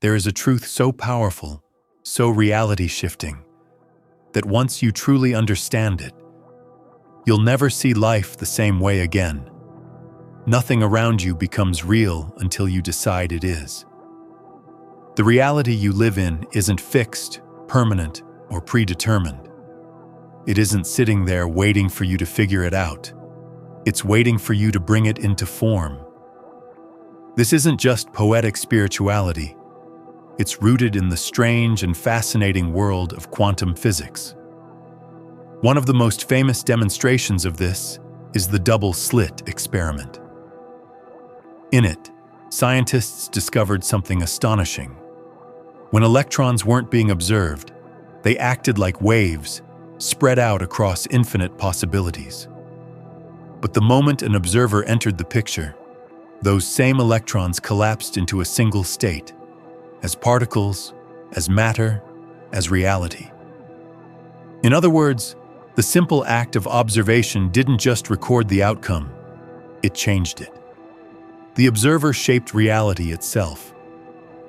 There is a truth so powerful, so reality-shifting, that once you truly understand it, you'll never see life the same way again. Nothing around you becomes real until you decide it is. The reality you live in isn't fixed, permanent, or predetermined. It isn't sitting there waiting for you to figure it out. It's waiting for you to bring it into form. This isn't just poetic spirituality. It's rooted in the strange and fascinating world of quantum physics. One of the most famous demonstrations of this is the double-slit experiment. In it, scientists discovered something astonishing. When electrons weren't being observed, they acted like waves, spread out across infinite possibilities. But the moment an observer entered the picture, those same electrons collapsed into a single state, as particles, as matter, as reality. In other words, the simple act of observation didn't just record the outcome, it changed it. The observer shaped reality itself,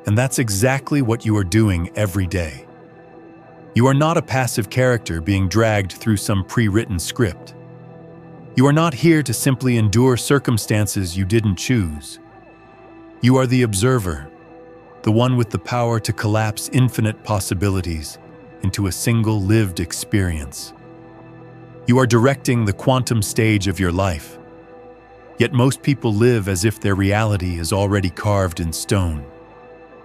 and that's exactly what you are doing every day. You are not a passive character being dragged through some pre-written script. You are not here to simply endure circumstances you didn't choose. You are the observer, the one with the power to collapse infinite possibilities into a single lived experience. You are directing the quantum stage of your life. Yet most people live as if their reality is already carved in stone.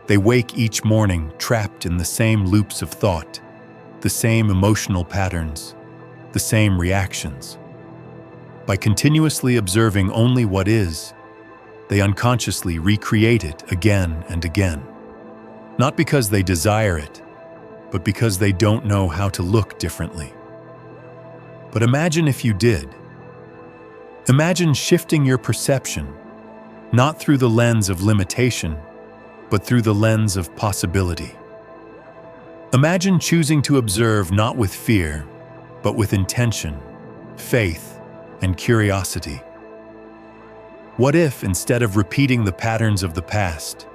They wake each morning trapped in the same loops of thought, the same emotional patterns, the same reactions. By continuously observing only what is, they unconsciously recreate it again and again. Not because they desire it, but because they don't know how to look differently. But imagine if you did. Imagine shifting your perception, not through the lens of limitation, but through the lens of possibility. Imagine choosing to observe not with fear, but with intention, faith, and curiosity. What if, instead of repeating the patterns of the past,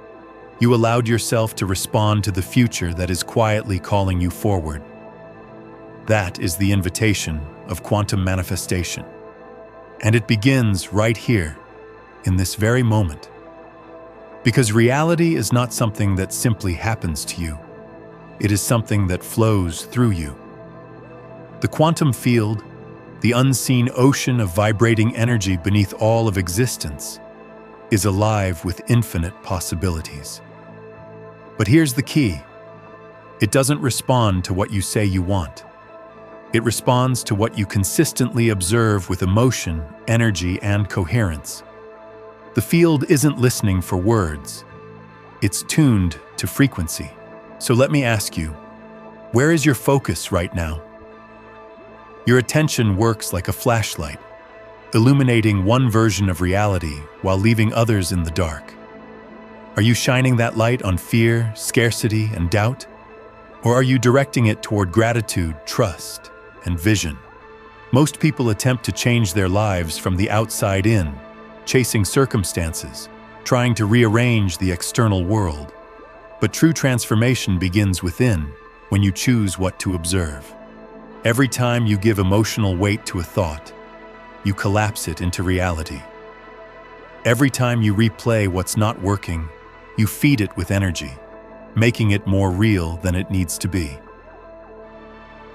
you allowed yourself to respond to the future that is quietly calling you forward? That is the invitation of quantum manifestation. And it begins right here, in this very moment. Because reality is not something that simply happens to you. It is something that flows through you. The quantum field, the unseen ocean of vibrating energy beneath all of existence, is alive with infinite possibilities. But here's the key. It doesn't respond to what you say you want. It responds to what you consistently observe with emotion, energy, and coherence. The field isn't listening for words. It's tuned to frequency. So let me ask you, where is your focus right now? Your attention works like a flashlight, illuminating one version of reality while leaving others in the dark. Are you shining that light on fear, scarcity, and doubt? Or are you directing it toward gratitude, trust, and vision? Most people attempt to change their lives from the outside in, chasing circumstances, trying to rearrange the external world. But true transformation begins within, when you choose what to observe. Every time you give emotional weight to a thought, you collapse it into reality. Every time you replay what's not working, you feed it with energy, making it more real than it needs to be.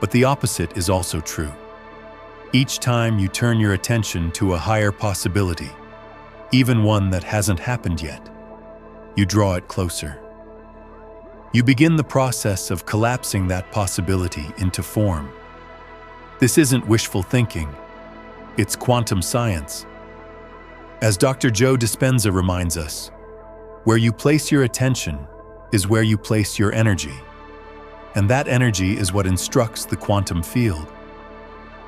But the opposite is also true. Each time you turn your attention to a higher possibility, even one that hasn't happened yet, you draw it closer. You begin the process of collapsing that possibility into form. This isn't wishful thinking, it's quantum science. As Dr. Joe Dispenza reminds us, where you place your attention is where you place your energy. And that energy is what instructs the quantum field.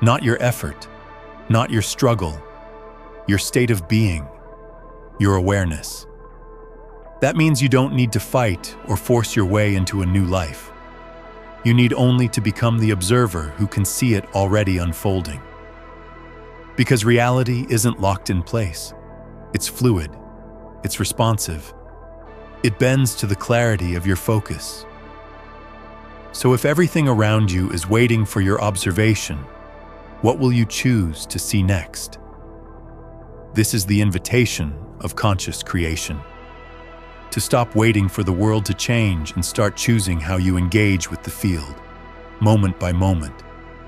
Not your effort, not your struggle, your state of being, your awareness. That means you don't need to fight or force your way into a new life. You need only to become the observer who can see it already unfolding. Because reality isn't locked in place. It's fluid, it's responsive, It bends to the clarity of your focus. So if everything around you is waiting for your observation, what will you choose to see next? This is the invitation of conscious creation. To stop waiting for the world to change and start choosing how you engage with the field, moment by moment,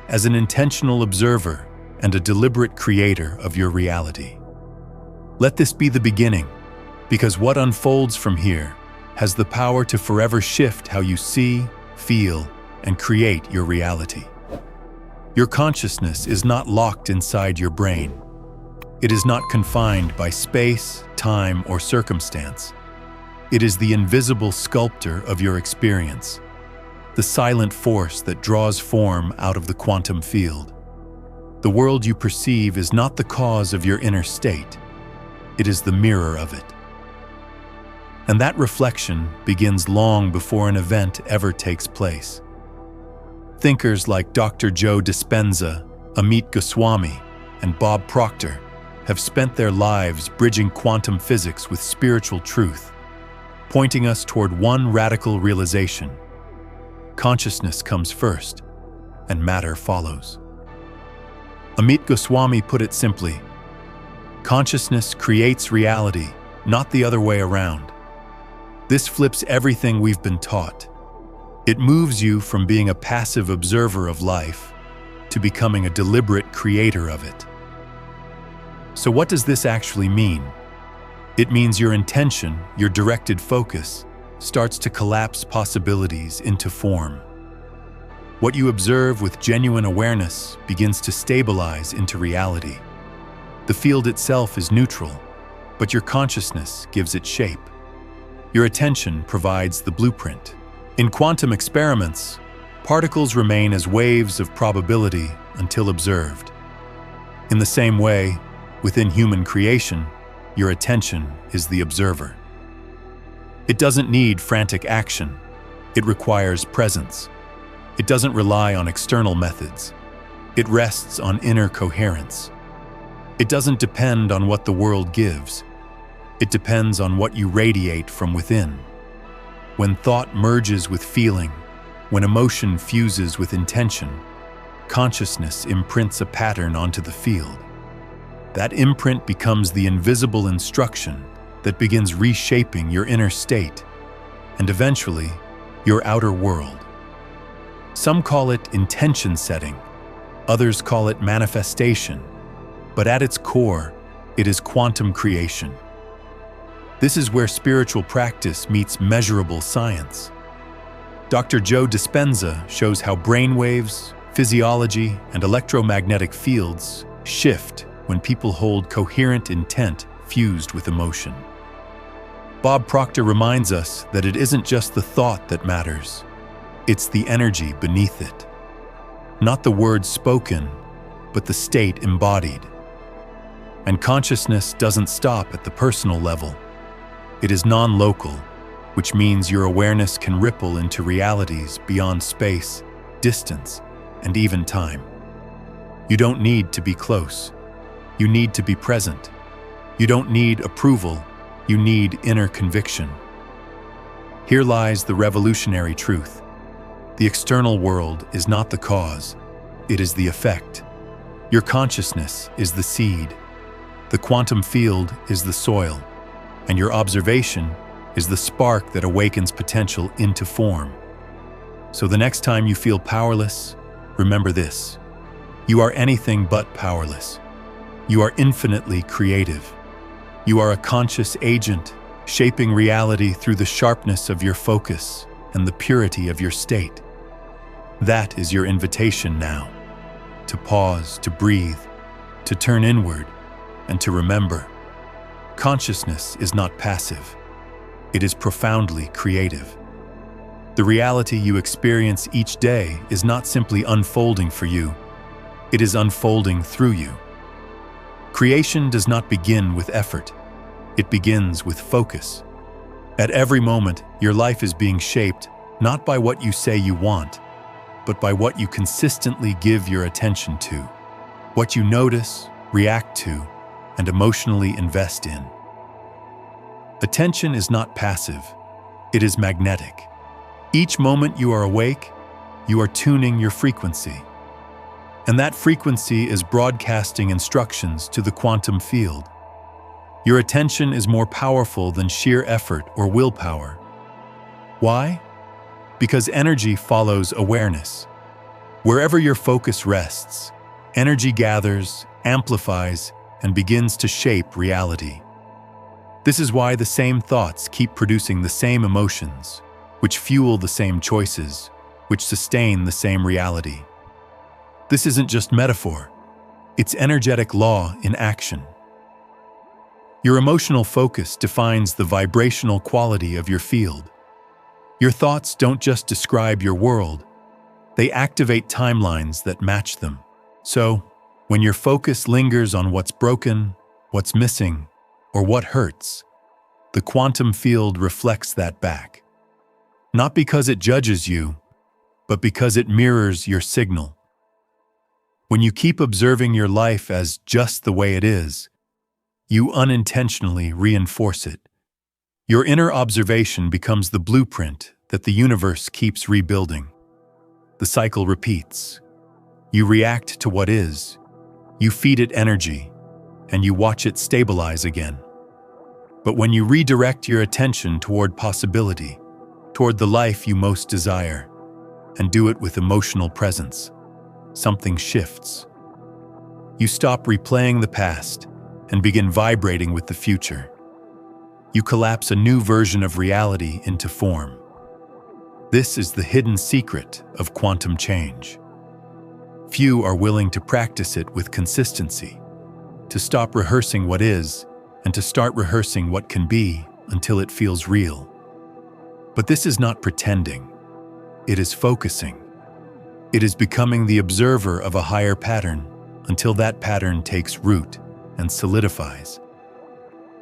as an intentional observer and a deliberate creator of your reality. Let this be the beginning, because what unfolds from here has the power to forever shift how you see, feel, and create your reality. Your consciousness is not locked inside your brain. It is not confined by space, time, or circumstance. It is the invisible sculptor of your experience, the silent force that draws form out of the quantum field. The world you perceive is not the cause of your inner state. It is the mirror of it. And that reflection begins long before an event ever takes place. Thinkers like Dr. Joe Dispenza, Amit Goswami, and Bob Proctor have spent their lives bridging quantum physics with spiritual truth, pointing us toward one radical realization: consciousness comes first, and matter follows. Amit Goswami put it simply: consciousness creates reality, not the other way around. This flips everything we've been taught. It moves you from being a passive observer of life to becoming a deliberate creator of it. So what does this actually mean? It means your intention, your directed focus, starts to collapse possibilities into form. What you observe with genuine awareness begins to stabilize into reality. The field itself is neutral, but your consciousness gives it shape. Your attention provides the blueprint. In quantum experiments, particles remain as waves of probability until observed. In the same way, within human creation, your attention is the observer. It doesn't need frantic action. It requires presence. It doesn't rely on external methods. It rests on inner coherence. It doesn't depend on what the world gives. It depends on what you radiate from within. When thought merges with feeling, when emotion fuses with intention, consciousness imprints a pattern onto the field. That imprint becomes the invisible instruction that begins reshaping your inner state and eventually your outer world. Some call it intention setting, others call it manifestation, but at its core, it is quantum creation. This is where spiritual practice meets measurable science. Dr. Joe Dispenza shows how brainwaves, physiology, and electromagnetic fields shift when people hold coherent intent fused with emotion. Bob Proctor reminds us that it isn't just the thought that matters, it's the energy beneath it. Not the words spoken, but the state embodied. And consciousness doesn't stop at the personal level. It is non-local, which means your awareness can ripple into realities beyond space, distance, and even time. You don't need to be close. You need to be present. You don't need approval. You need inner conviction. Here lies the revolutionary truth. The external world is not the cause. It is the effect. Your consciousness is the seed. The quantum field is the soil. And your observation is the spark that awakens potential into form. So the next time you feel powerless, remember this: you are anything but powerless. You are infinitely creative. You are a conscious agent, shaping reality through the sharpness of your focus and the purity of your state. That is your invitation now, to pause, to breathe, to turn inward, and to remember. Consciousness is not passive. It is profoundly creative. The reality you experience each day is not simply unfolding for you. It is unfolding through you. Creation does not begin with effort. It begins with focus. At every moment, your life is being shaped not by what you say you want, but by what you consistently give your attention to, what you notice, react to, and emotionally invest in. Attention is not passive, It is magnetic. Each moment you are awake, you are tuning your frequency. And that frequency is broadcasting instructions to the quantum field. Your attention is more powerful than sheer effort or willpower. Why? Because energy follows awareness. Wherever your focus rests, energy gathers, amplifies, and begins to shape reality. This is why the same thoughts keep producing the same emotions, which fuel the same choices, which sustain the same reality. This isn't just metaphor, it's energetic law in action. Your emotional focus defines the vibrational quality of your field. Your thoughts don't just describe your world, they activate timelines that match them. So, when your focus lingers on what's broken, what's missing, or what hurts, the quantum field reflects that back. Not because it judges you, but because it mirrors your signal. When you keep observing your life as just the way it is, you unintentionally reinforce it. Your inner observation becomes the blueprint that the universe keeps rebuilding. The cycle repeats. You react to what is, you feed it energy, and you watch it stabilize again. But when you redirect your attention toward possibility, toward the life you most desire, and do it with emotional presence, something shifts. You stop replaying the past and begin vibrating with the future. You collapse a new version of reality into form. This is the hidden secret of quantum change. Few are willing to practice it with consistency, to stop rehearsing what is and to start rehearsing what can be until it feels real. But this is not pretending. It is focusing. It is becoming the observer of a higher pattern until that pattern takes root and solidifies.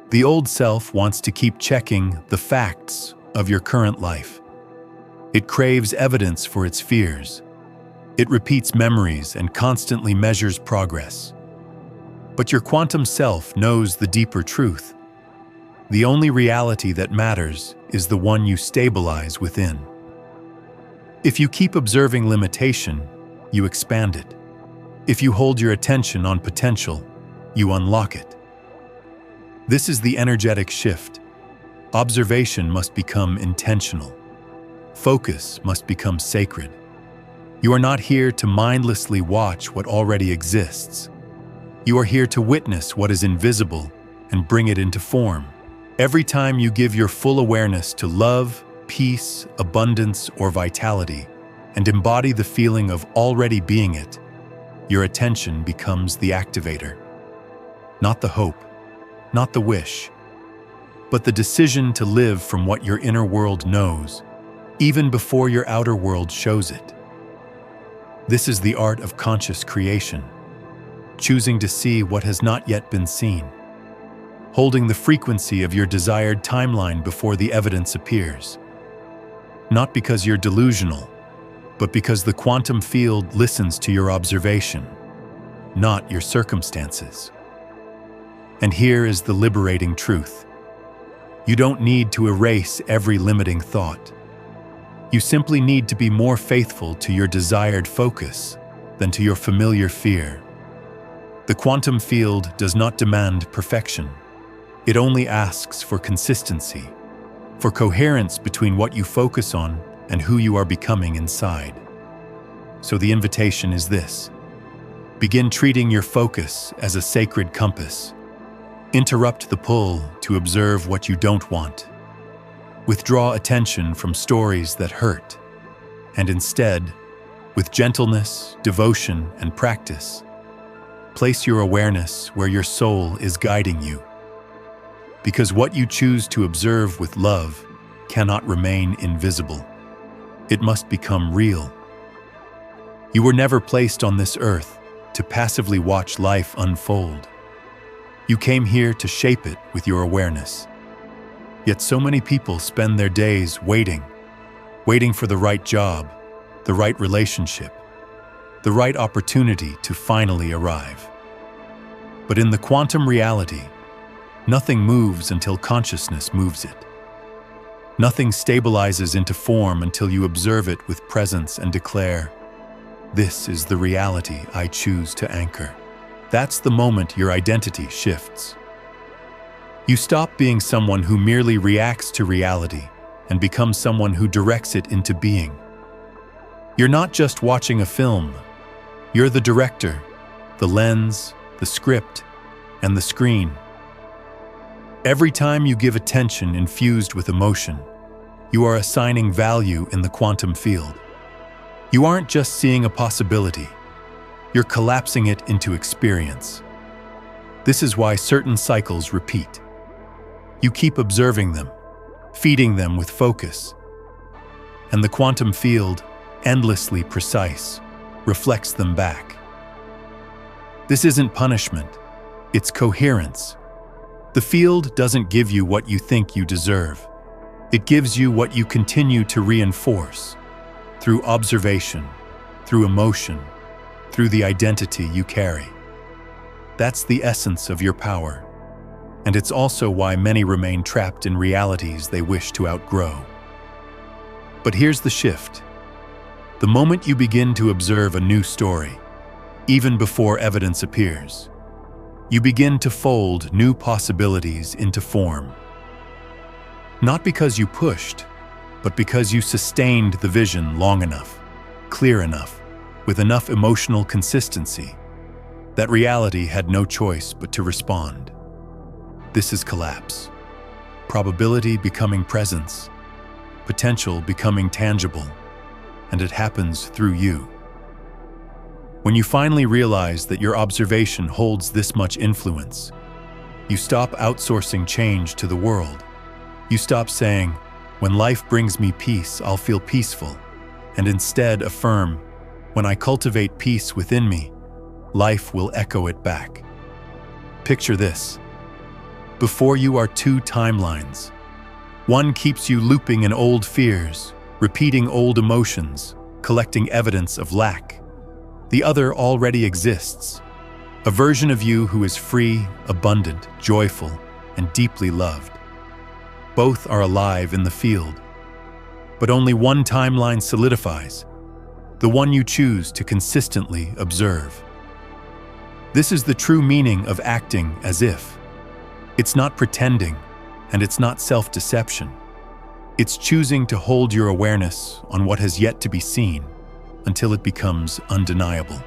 The old self wants to keep checking the facts of your current life. It craves evidence for its fears. It repeats memories and constantly measures progress. But your quantum self knows the deeper truth. The only reality that matters is the one you stabilize within. If you keep observing limitation, you expand it. If you hold your attention on potential, you unlock it. This is the energetic shift. Observation must become intentional. Focus must become sacred. You are not here to mindlessly watch what already exists. You are here to witness what is invisible and bring it into form. Every time you give your full awareness to love, peace, abundance, or vitality, and embody the feeling of already being it, your attention becomes the activator. Not the hope, not the wish, but the decision to live from what your inner world knows, even before your outer world shows it. This is the art of conscious creation, choosing to see what has not yet been seen, holding the frequency of your desired timeline before the evidence appears. Not because you're delusional, but because the quantum field listens to your observation, not your circumstances. And here is the liberating truth. You don't need to erase every limiting thought. You simply need to be more faithful to your desired focus than to your familiar fear. The quantum field does not demand perfection. It only asks for consistency, for coherence between what you focus on and who you are becoming inside. So the invitation is this: begin treating your focus as a sacred compass. Interrupt the pull to observe what you don't want. Withdraw attention from stories that hurt, and instead, with gentleness, devotion, and practice, place your awareness where your soul is guiding you. Because what you choose to observe with love cannot remain invisible. It must become real. You were never placed on this earth to passively watch life unfold. You came here to shape it with your awareness. Yet so many people spend their days waiting for the right job, the right relationship, the right opportunity to finally arrive. But in the quantum reality, nothing moves until consciousness moves it. Nothing stabilizes into form until you observe it with presence and declare, "This is the reality I choose to anchor." That's the moment your identity shifts. You stop being someone who merely reacts to reality and become someone who directs it into being. You're not just watching a film. You're the director, the lens, the script, and the screen. Every time you give attention infused with emotion, you are assigning value in the quantum field. You aren't just seeing a possibility. You're collapsing it into experience. This is why certain cycles repeat. You keep observing them, feeding them with focus. And the quantum field, endlessly precise, reflects them back. This isn't punishment, it's coherence. The field doesn't give you what you think you deserve. It gives you what you continue to reinforce through observation, through emotion, through the identity you carry. That's the essence of your power. And it's also why many remain trapped in realities they wish to outgrow. But here's the shift. The moment you begin to observe a new story, even before evidence appears, you begin to fold new possibilities into form. Not because you pushed, but because you sustained the vision long enough, clear enough, with enough emotional consistency, that reality had no choice but to respond. This is collapse. Probability becoming presence, potential becoming tangible, and it happens through you. When you finally realize that your observation holds this much influence, you stop outsourcing change to the world. You stop saying, "When life brings me peace, I'll feel peaceful," and instead affirm, "When I cultivate peace within me, life will echo it back." Picture this. Before you are two timelines. One keeps you looping in old fears, repeating old emotions, collecting evidence of lack. The other already exists, a version of you who is free, abundant, joyful, and deeply loved. Both are alive in the field, but only one timeline solidifies, the one you choose to consistently observe. This is the true meaning of acting as if. It's not pretending, and it's not self-deception. It's choosing to hold your awareness on what has yet to be seen until it becomes undeniable.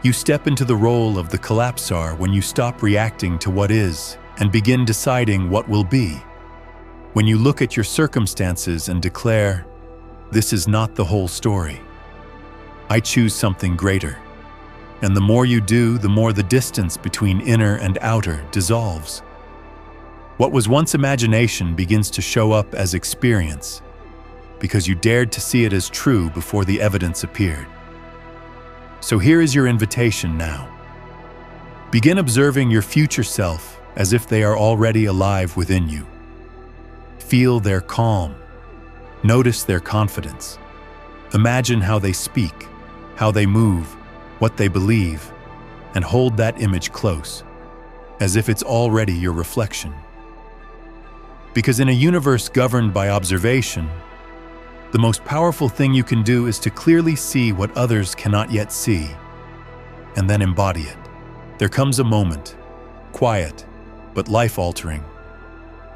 You step into the role of the collapsar when you stop reacting to what is and begin deciding what will be. When you look at your circumstances and declare, "This is not the whole story. I choose something greater." And the more you do, the more the distance between inner and outer dissolves. What was once imagination begins to show up as experience, because you dared to see it as true before the evidence appeared. So here is your invitation now. Begin observing your future self as if they are already alive within you. Feel their calm. Notice their confidence. Imagine how they speak, how they move, what they believe, and hold that image close, as if it's already your reflection. Because in a universe governed by observation, the most powerful thing you can do is to clearly see what others cannot yet see, and then embody it. There comes a moment, quiet but life-altering,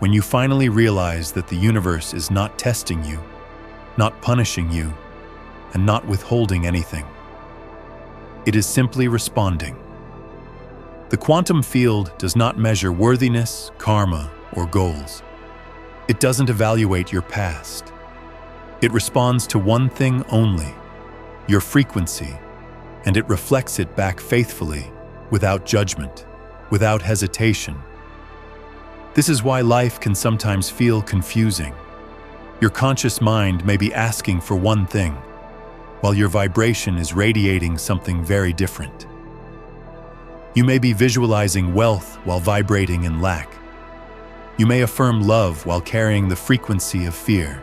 when you finally realize that the universe is not testing you, not punishing you, and not withholding anything. It is simply responding. The quantum field does not measure worthiness, karma, or goals. It doesn't evaluate your past. It responds to one thing only, your frequency, and it reflects it back faithfully, without judgment, without hesitation. This is why life can sometimes feel confusing. Your conscious mind may be asking for one thing, while your vibration is radiating something very different. You may be visualizing wealth while vibrating in lack. You may affirm love while carrying the frequency of fear.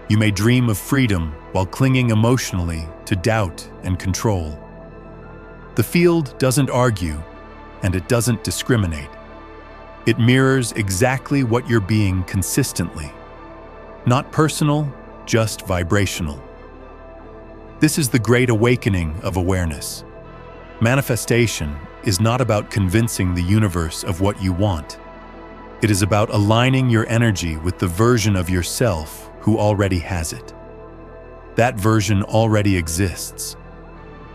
You may dream of freedom while clinging emotionally to doubt and control. The field doesn't argue, and it doesn't discriminate. It mirrors exactly what you're being consistently. Not personal, just vibrational. This is the great awakening of awareness. Manifestation is not about convincing the universe of what you want. It is about aligning your energy with the version of yourself who already has it. That version already exists.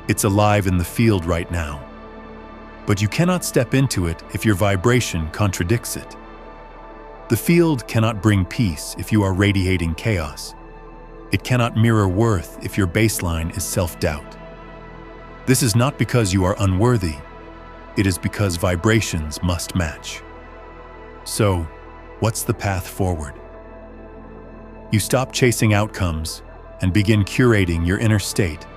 It's alive in the field right now. But you cannot step into it if your vibration contradicts it. The field cannot bring peace if you are radiating chaos. It cannot mirror worth if your baseline is self-doubt. This is not because you are unworthy. It is because vibrations must match. So, what's the path forward? You stop chasing outcomes and begin curating your inner state.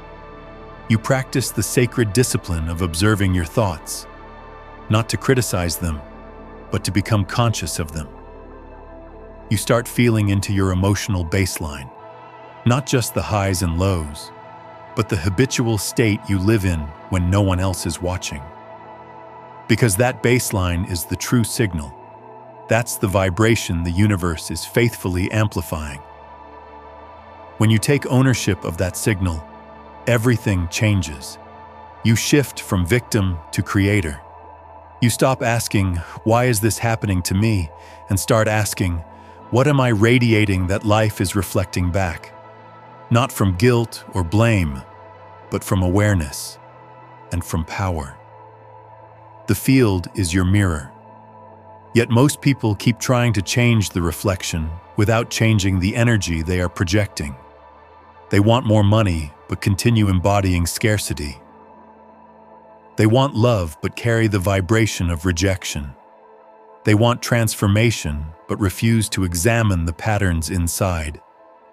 You practice the sacred discipline of observing your thoughts, not to criticize them, but to become conscious of them. You start feeling into your emotional baseline, not just the highs and lows, but the habitual state you live in when no one else is watching. Because that baseline is the true signal. That's the vibration the universe is faithfully amplifying. When you take ownership of that signal, everything changes. You shift from victim to creator. You stop asking, "Why is this happening to me?" and start asking, "What am I radiating that life is reflecting back?" Not from guilt or blame, but from awareness and from power. The field is your mirror. Yet most people keep trying to change the reflection without changing the energy they are projecting. They want more money, but continue embodying scarcity. They want love, but carry the vibration of rejection. They want transformation, but refuse to examine the patterns inside.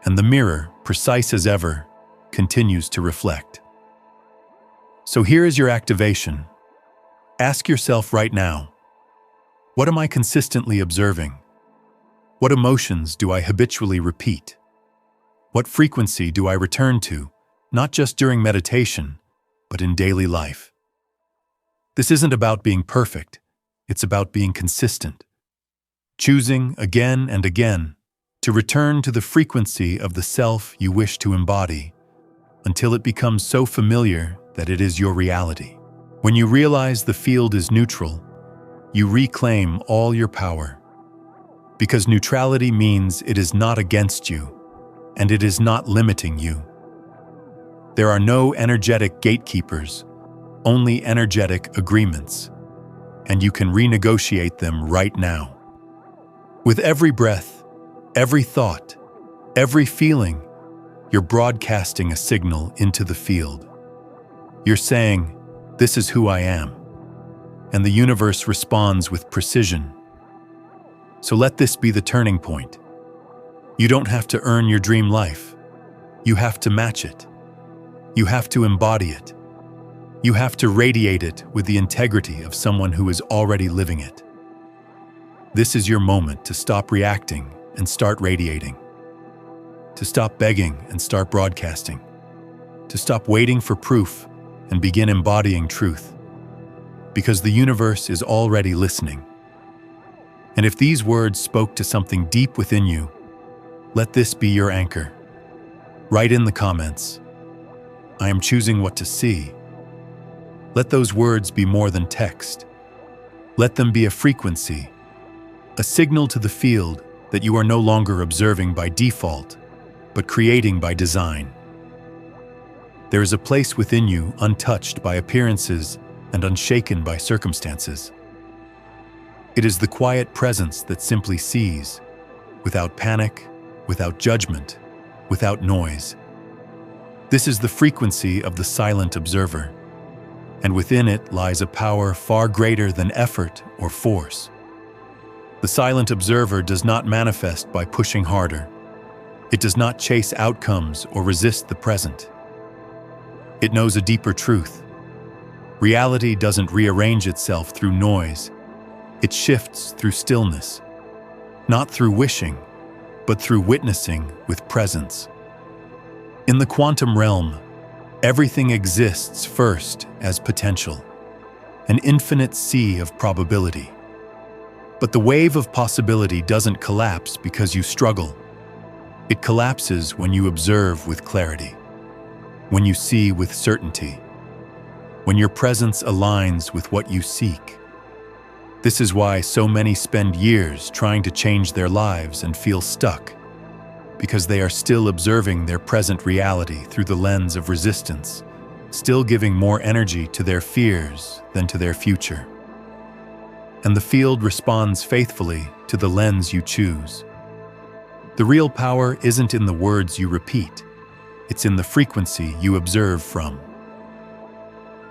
And the mirror, precise as ever, continues to reflect. So here is your activation. Ask yourself right now, what am I consistently observing? What emotions do I habitually repeat? What frequency do I return to, not just during meditation, but in daily life? This isn't about being perfect, it's about being consistent. Choosing again and again to return to the frequency of the self you wish to embody until it becomes so familiar that it is your reality. When you realize the field is neutral, you reclaim all your power. Because neutrality means it is not against you, and it is not limiting you. There are no energetic gatekeepers, only energetic agreements, and you can renegotiate them right now. With every breath, every thought, every feeling, you're broadcasting a signal into the field. You're saying, "This is who I am," and the universe responds with precision. So let this be the turning point. You don't have to earn your dream life. You have to match it. You have to embody it. You have to radiate it with the integrity of someone who is already living it. This is your moment to stop reacting and start radiating. To stop begging and start broadcasting. To stop waiting for proof and begin embodying truth. Because the universe is already listening. And if these words spoke to something deep within you, let this be your anchor. Write in the comments, "I am choosing what to see." Let those words be more than text. Let them be a frequency, a signal to the field that you are no longer observing by default, but creating by design. There is a place within you untouched by appearances and unshaken by circumstances. It is the quiet presence that simply sees, without panic, without judgment, without noise. This is the frequency of the silent observer, and within it lies a power far greater than effort or force. The silent observer does not manifest by pushing harder. It does not chase outcomes or resist the present. It knows a deeper truth. Reality doesn't rearrange itself through noise. It shifts through stillness, not through wishing, but through witnessing with presence. In the quantum realm, everything exists first as potential, an infinite sea of probability. But the wave of possibility doesn't collapse because you struggle. It collapses when you observe with clarity, when you see with certainty, when your presence aligns with what you seek. This is why so many spend years trying to change their lives and feel stuck, because they are still observing their present reality through the lens of resistance, still giving more energy to their fears than to their future. And the field responds faithfully to the lens you choose. The real power isn't in the words you repeat, it's in the frequency you observe from.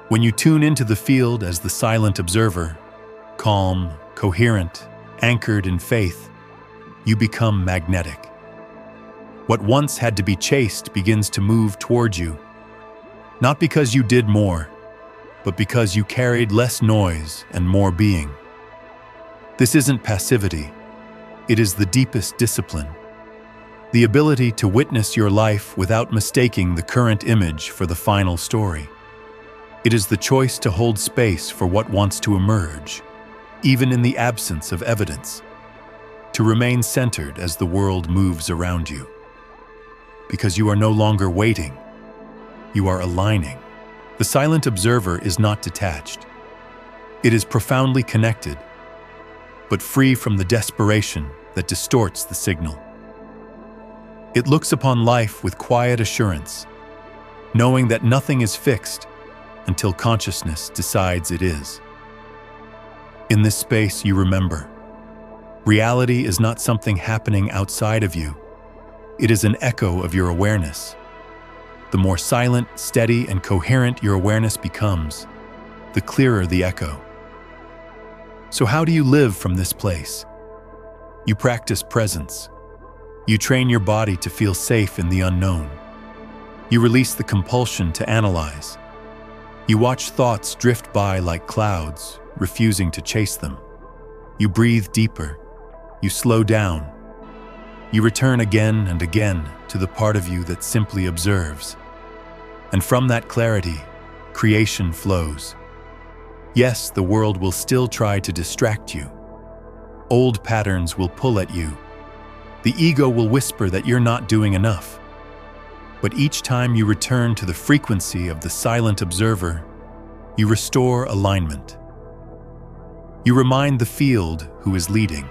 When you tune into the field as the silent observer, calm, coherent, anchored in faith, you become magnetic. What once had to be chased begins to move toward you, not because you did more, but because you carried less noise and more being. This isn't passivity, it is the deepest discipline. The ability to witness your life without mistaking the current image for the final story. It is the choice to hold space for what wants to emerge, even in the absence of evidence. To remain centered as the world moves around you. Because you are no longer waiting, you are aligning. The silent observer is not detached. It is profoundly connected, but free from the desperation that distorts the signal. It looks upon life with quiet assurance, knowing that nothing is fixed until consciousness decides it is. In this space, you remember, reality is not something happening outside of you. It is an echo of your awareness. The more silent, steady, and coherent your awareness becomes, the clearer the echo. So how do you live from this place? You practice presence. You train your body to feel safe in the unknown. You release the compulsion to analyze. You watch thoughts drift by like clouds, refusing to chase them. You breathe deeper. You slow down. You return again and again to the part of you that simply observes. And from that clarity, creation flows. Yes, the world will still try to distract you. Old patterns will pull at you. The ego will whisper that you're not doing enough. But each time you return to the frequency of the silent observer, you restore alignment. You remind the field who is leading,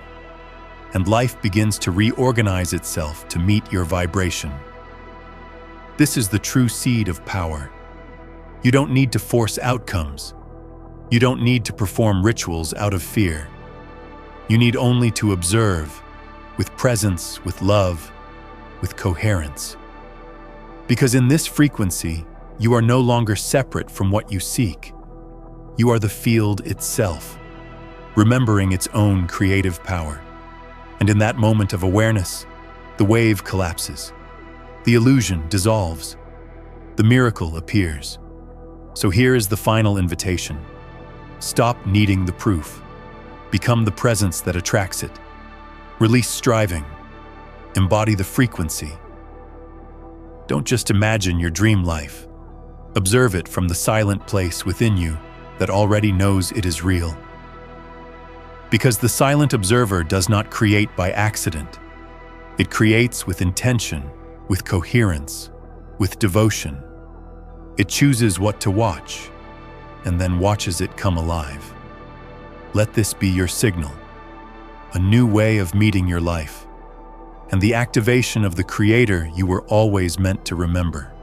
and life begins to reorganize itself to meet your vibration. This is the true seed of power. You don't need to force outcomes. You don't need to perform rituals out of fear. You need only to observe, with presence, with love, with coherence. Because in this frequency, you are no longer separate from what you seek. You are the field itself, remembering its own creative power. And in that moment of awareness, the wave collapses. The illusion dissolves. The miracle appears. So here is the final invitation. Stop needing the proof. Become the presence that attracts it. Release striving. Embody the frequency. Don't just imagine your dream life. Observe it from the silent place within you that already knows it is real. Because the silent observer does not create by accident. It creates with intention, with coherence, with devotion. It chooses what to watch, and then watches it come alive. Let this be your signal, a new way of meeting your life, and the activation of the creator you were always meant to remember.